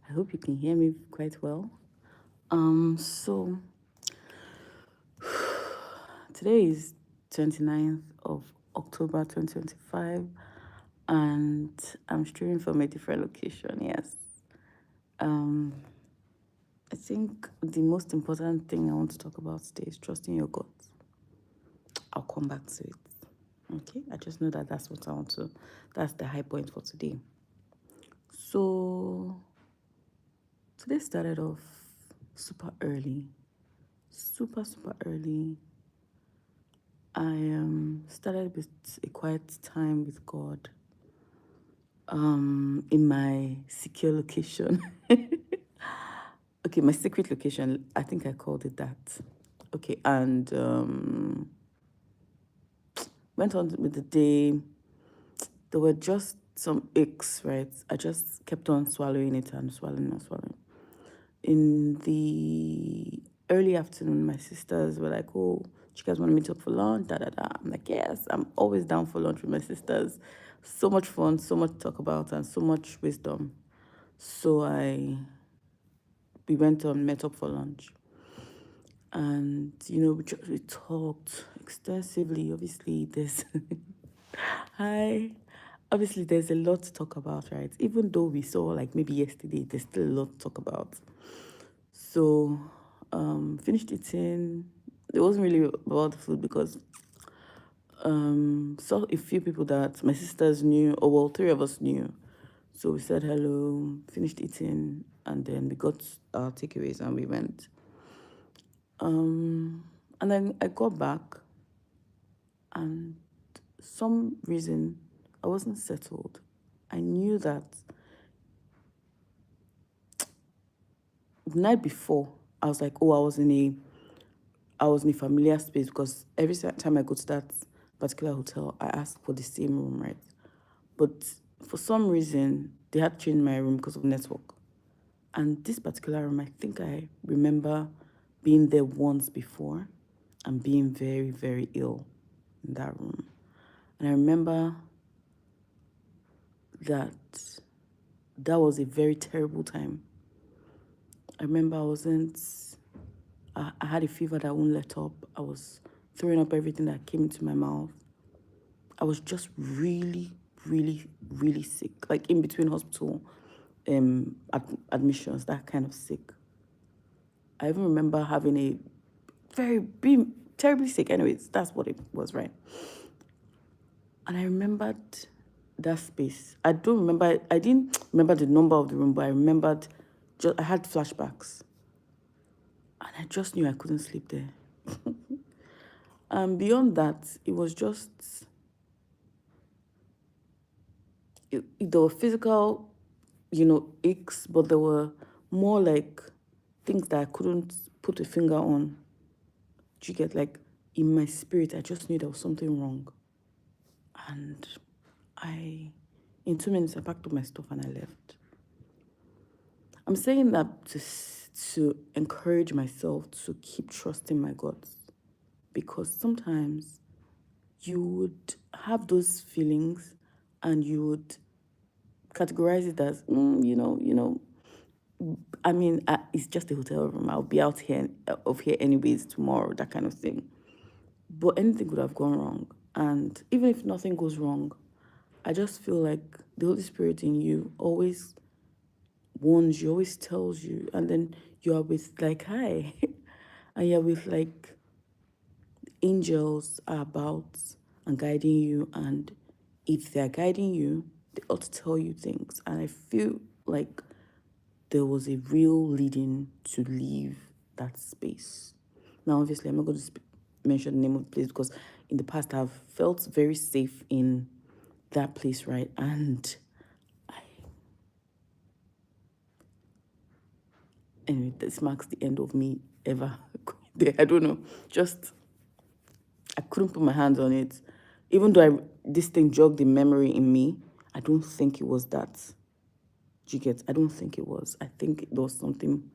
I hope you can hear me quite well. So today is 29th of October 2025, and I'm streaming from a different location. Yes. Um, I think the most important thing I want to talk about today is trusting your gut. I'll come back to it. Okay. I just know that that's what I want to. That's the high point for today. So today started off super early, super early. I started with a quiet time with God in my secure location. Okay, my secret location, I think I called it that. Okay, and went on with the day. There were just some aches, right? I just kept on swallowing it and swallowing and swallowing. In the early afternoon, my sisters were like, "Oh, do you guys want to meet up for lunch? Da da da." I'm like, "Yes, I'm always down for lunch with my sisters. So much fun, so much to talk about, and so much wisdom." So we went on, met up for lunch, and we talked extensively. Obviously, there's hi. Obviously, there's a lot to talk about, right? Even though we saw like maybe yesterday, there's still a lot to talk about. So, finished eating. It wasn't really about the food because saw a few people that my sisters knew, or well, three of us knew. So we said hello, finished eating, and then we got our takeaways and we went. And then I got back, and some reason I wasn't settled. I knew that the night before I was like, oh, I was in a familiar space because every time I go to that particular hotel, I ask for the same room, right? But for some reason, they had changed my room because of network. And this particular room, I think I remember being there once before and being very, very ill in that room. And I remember that that was a very terrible time. I remember I had a fever that wouldn't let up. I was throwing up everything that came into my mouth. I was just really, really, really sick, like in between hospital admissions, that kind of sick. I even remember having being terribly sick. Anyways, that's what it was, right? And I remembered that space. I didn't remember the number of the room, but I remembered, I had flashbacks. And I just knew I couldn't sleep there. And beyond that, it was just, there were physical, aches, but there were more like things that I couldn't put a finger on. Do you get, like, in my spirit, I just knew there was something wrong. And in 2 minutes, I packed up my stuff and I left. I'm saying that to encourage myself to keep trusting my guts, because sometimes you would have those feelings and you would categorize it as, I mean, it's just a hotel room. I'll be out here of here anyways tomorrow, that kind of thing. But anything could have gone wrong. And even if nothing goes wrong, I just feel like the Holy Spirit in you always warns you, always tells you, and then you are with like, hi, and you're with like angels are about and guiding you. And if they're guiding you, they ought to tell you things. And I feel like there was a real leading to leave that space. Now, obviously, I'm not going to mention the name of the place because in the past I've felt very safe in that place, right? And anyway, this marks the end of me ever going there. I don't know. Just, I couldn't put my hands on it. Even though this thing jogged the memory in me, I don't think it was that. Do you get? I don't think it was. I think there was something,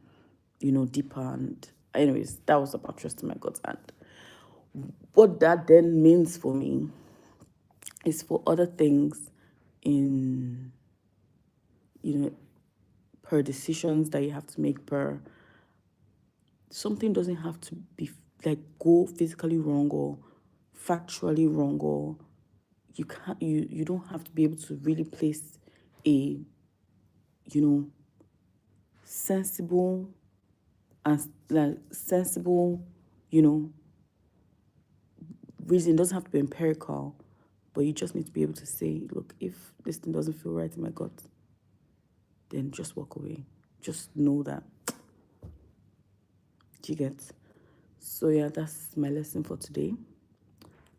deeper. And anyways, that was about trusting my gut. And what that then means for me is for other things in, per decisions that you have to make, per something doesn't have to be like go physically wrong or factually wrong, or you don't have to be able to really place a sensible reason. It doesn't have to be empirical, but you just need to be able to say, look, if this thing doesn't feel right in my gut, then just walk away. Just know that. Do you get? So yeah, that's my lesson for today.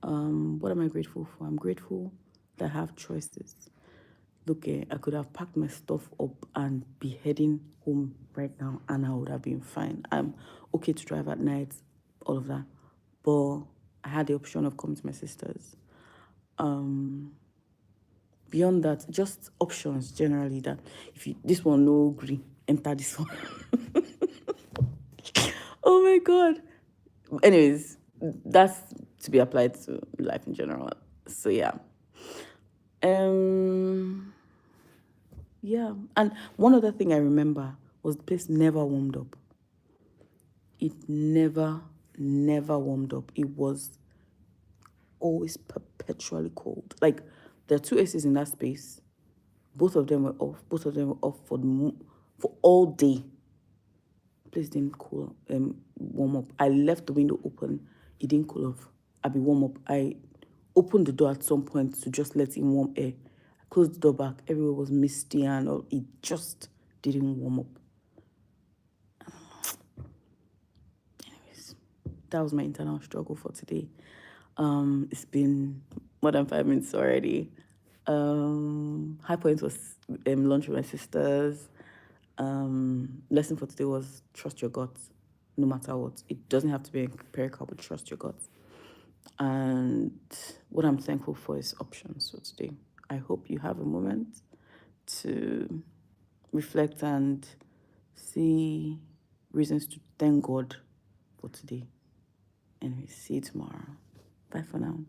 What am I grateful for? I'm grateful that I have choices. Look, I could have packed my stuff up and be heading home right now, and I would have been fine. I'm okay to drive at night, all of that. But I had the option of coming to my sister's. Beyond that, just options generally, that if you this one no agree, enter this one. Oh my God. Anyways, that's to be applied to life in general. So yeah. Yeah. And one other thing I remember was the place never warmed up. It never warmed up. It was always perpetually cold. Like, there are two ACs in that space. Both of them were off. Both of them were off for all day. The place didn't warm up. I left the window open. It didn't cool off. I be warm up. I opened the door at some point to just let in warm air. I closed the door back. Everywhere was misty and all. It just didn't warm up. Anyways, that was my internal struggle for today. It's been more than 5 minutes already. High point was lunch with my sisters. Lesson for today was trust your gut, no matter what. It doesn't have to be empirical, but trust your gut. And what I'm thankful for is options for today. I hope you have a moment to reflect and see reasons to thank God for today. Anyway, see you tomorrow. Bye for now.